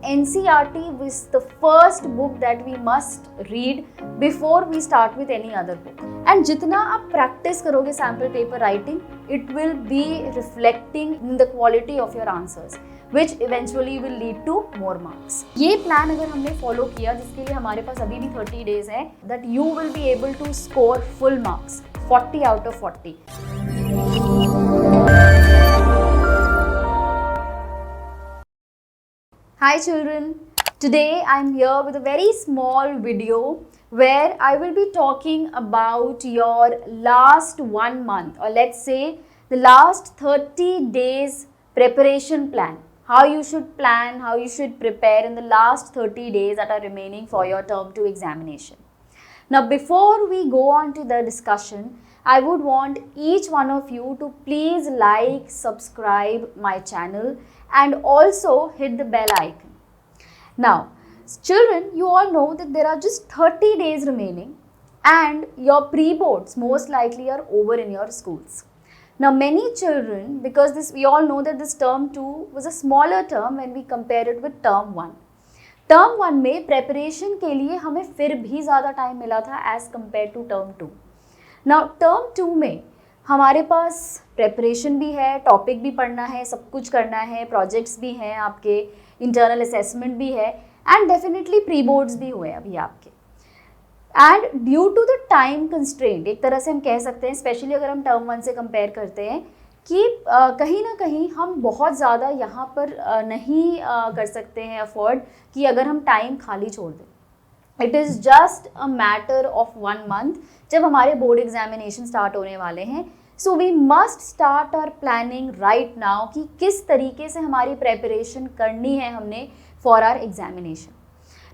NCERT was the first book that we must read before we start with any other book. And जितना आप practice करोगे sample paper writing, it will be reflecting in the quality of your answers, which eventually will lead to more marks. ये plan अगर हमने follow किया, जिसके लिए हमारे पास अभी भी 30 days है, that you will be able to score full marks, 40 out of 40. Hi children, today I'm here with a very small video where I will be talking about your last 1 month, or let's say the last 30 days preparation plan. How you should plan, how you should prepare in the last 30 days that are remaining for your term 2 examination. Now before we go on to the discussion, I would want each one of you to please like, subscribe my channel and also hit the bell icon. Now, children, you all know that there are just 30 days remaining and your pre-boards most likely are over in your schools. Now, many children, because we all know that this term 2 was a smaller term when we compare it with term 1. Term 1 में preparation के लिए हमें फिर भी ज़्यादा time मिला था as compared to term 2. Now, term 2 में हमारे पास प्रेपरेशन भी है, टॉपिक भी पढ़ना है, सब कुछ करना है, प्रोजेक्ट्स भी हैं आपके, इंटरनल असेसमेंट भी है एंड डेफिनेटली प्री बोर्ड्स भी हुए अभी आपके. And due to the time constraint, एक तरह से हम कह सकते हैं, स्पेशली अगर हम टर्म 1 से कंपेयर करते हैं कि कहीं ना कहीं हम बहुत ज़्यादा यहाँ पर नहीं कर सकते हैं अफोर्ड कि अगर हम टाइम खाली छोड़ दें. It is just a matter of 1 month जब हमारे बोर्ड एग्जामिनेशन स्टार्ट होने वाले हैं. So we must start our planning right now कि किस तरीके से हमारी प्रेपरेशन करनी है हमने for our examination.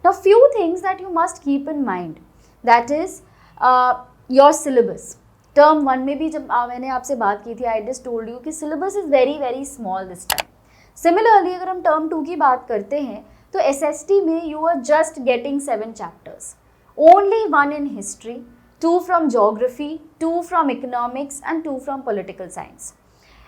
Now few things that you must keep in mind, that is your syllabus. Term 1 में भी जब मैंने आपसे बात की थी, आई जस्ट टोल्ड यू कि syllabus is very very small this time. Similarly अगर हम टर्म 2 की बात करते हैं तो SST में you are just getting 7 chapters, only 1 in history, 2 from geography, 2 from economics and 2 from political science.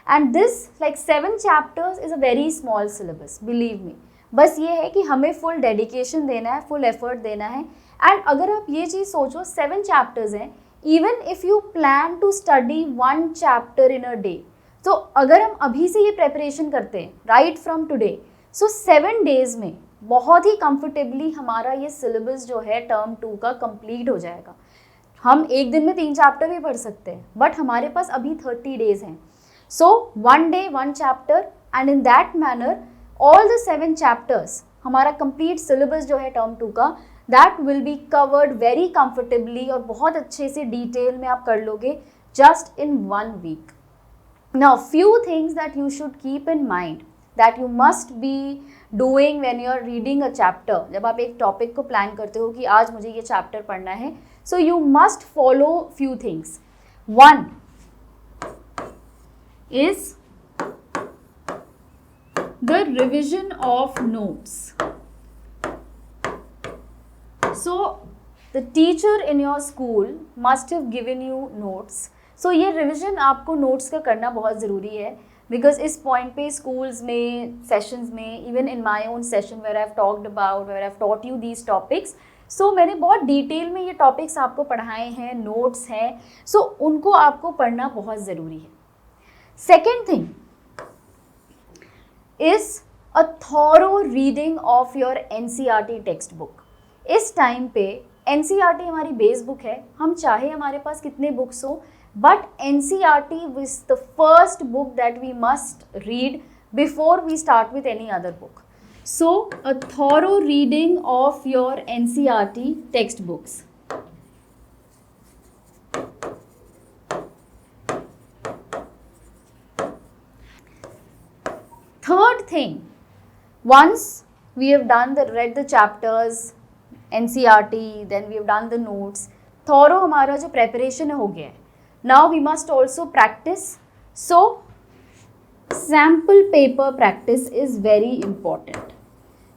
And this like 7 chapters is a very small syllabus, believe me. बस ये है कि हमें full dedication देना है, full effort देना है. And अगर आप ये चीज़ सोचो 7 chapters हैं, even if you plan to study 1 chapter in a day, तो अगर हम अभी से ये preparation करते हैं right from today, so 7 days में बहुत ही कंफर्टेबली हमारा ये सिलेबस जो है टर्म 2 का कंप्लीट हो जाएगा. हम एक दिन में 3 चैप्टर भी पढ़ सकते हैं, बट हमारे पास अभी 30 डेज हैं. सो 1 day 1 chapter and in that manner all the 7 chapters, हमारा कंप्लीट सिलेबस जो है टर्म 2 का, that will be covered very comfortably और बहुत अच्छे से डिटेल में आप कर लोगे just in 1 week. Now few things that you should keep in mind that you must be doing when you are reading a chapter. जब आप एक टॉपिक को प्लान करते हो कि आज मुझे ये चैप्टर पढ़ना है, so you must follow few things. 1 is the revision of notes. So the teacher in your school must have given you notes. So ये revision आपको notes का करना बहुत ज़रूरी है. बिकॉज इस पॉइंट पे स्कूल्स में, सेशंस में, even in my own session where I have talked about, where I have taught you these topics, so मैंने बहुत डिटेल में ये टॉपिक्स आपको पढ़ाए हैं, नोट्स हैं, सो उनको आपको पढ़ना बहुत ज़रूरी है. Second thing is a thorough reading of your NCERT text book. इस टाइम पे NCERT हमारी बेस बुक है, हम चाहे हमारे पास कितने बुक्स हो, but NCERT was the first book that we must read before we start with any other book. So, a thorough reading of your NCERT textbooks. Third thing, once we have read the chapters, NCERT, then we have done the notes, thorough हमारा जो preparation हो गया है. Now we must also practice. So sample paper practice is very important.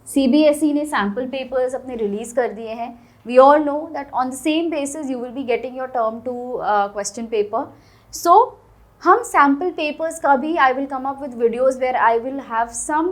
CBSE ने sample papers अपने release कर दिए हैं. We all know that on the same basis you will be getting your term 2 question paper. So हम sample papers का भी I will come up with videos where I will have some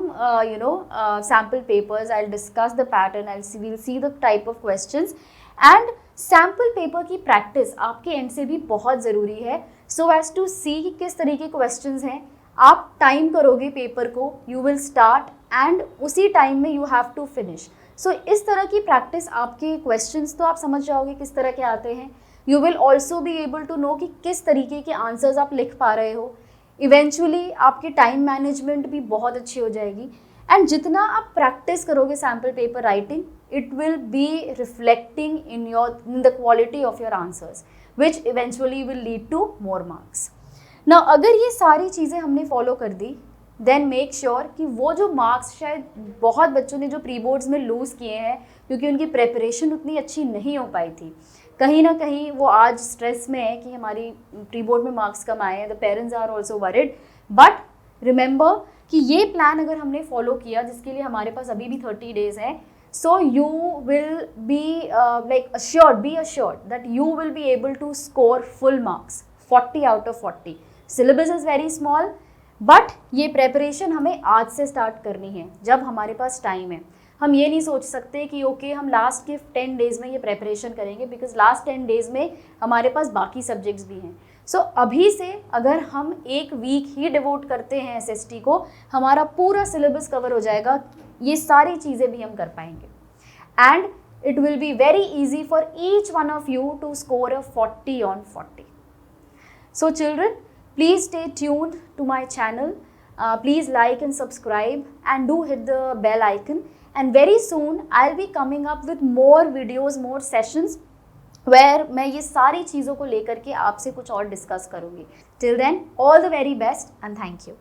sample papers, I will discuss the pattern, I will see the type of questions and sample paper की practice आपके end से भी बहुत ज़रूरी है, so as to सी कि किस तरीके के क्वेश्चंस हैं। आप टाइम करोगे पेपर को, यू विल स्टार्ट एंड उसी टाइम में यू हैव टू फिनिश। सो इस तरह की प्रैक्टिस आपके क्वेश्चंस तो आप समझ जाओगे किस तरह के आते हैं। You will also be able to know कि किस तरीके के आंसर्स आप लिख पा रहे हो। इवेंचुअली आपकी टाइम मैनेजमेंट भी बहुत अच्छी हो जाएगी एंड जितना आप प्रैक्टिस करोगे sample paper writing, it will be reflecting in the quality of your answers which eventually will lead to more marks. ना अगर ये सारी चीज़ें हमने फॉलो कर दी, देन मेक श्योर कि वो जो मार्क्स शायद बहुत बच्चों ने जो प्री बोर्ड्स में लूज़ किए हैं क्योंकि उनकी प्रेपरेशन उतनी अच्छी नहीं हो पाई थी, कहीं ना कहीं वो आज स्ट्रेस में है कि हमारी प्री बोर्ड में मार्क्स कम आए हैं, the parents are also worried. But remember कि ये प्लान अगर हमने फॉलो किया, जिसके लिए हमारे पास अभी भी 30 डेज है, so you will be like assured that you will be able to score full marks, 40 out of 40. Syllabus is very small, but ये प्रेपरेशन हमें आज से स्टार्ट करनी है जब हमारे पास टाइम है। हम ये नहीं सोच सकते कि ओके हम लास्ट के 10 डेज़ में ये प्रेपरेशन करेंगे, बिकॉज लास्ट 10 डेज़ में हमारे पास बाकी सब्जेक्ट्स भी हैं। सो अभी से अगर हम एक वीक ही डिवोट करते हैं एसएसटी को, हमारा पूरा सिलेबस कवर हो जाएगा, ये सारी चीज़ें भी हम कर पाएंगे and it will be very easy for each one of you to score a 40 on 40. So children, please stay tuned to my channel. Please like and subscribe and do hit the bell icon. And very soon I'll be coming up with more videos, more sessions where मैं ये सारी चीज़ों को लेकर के आपसे कुछ और डिस्कस करूँगी. Till then, all the very best and thank you.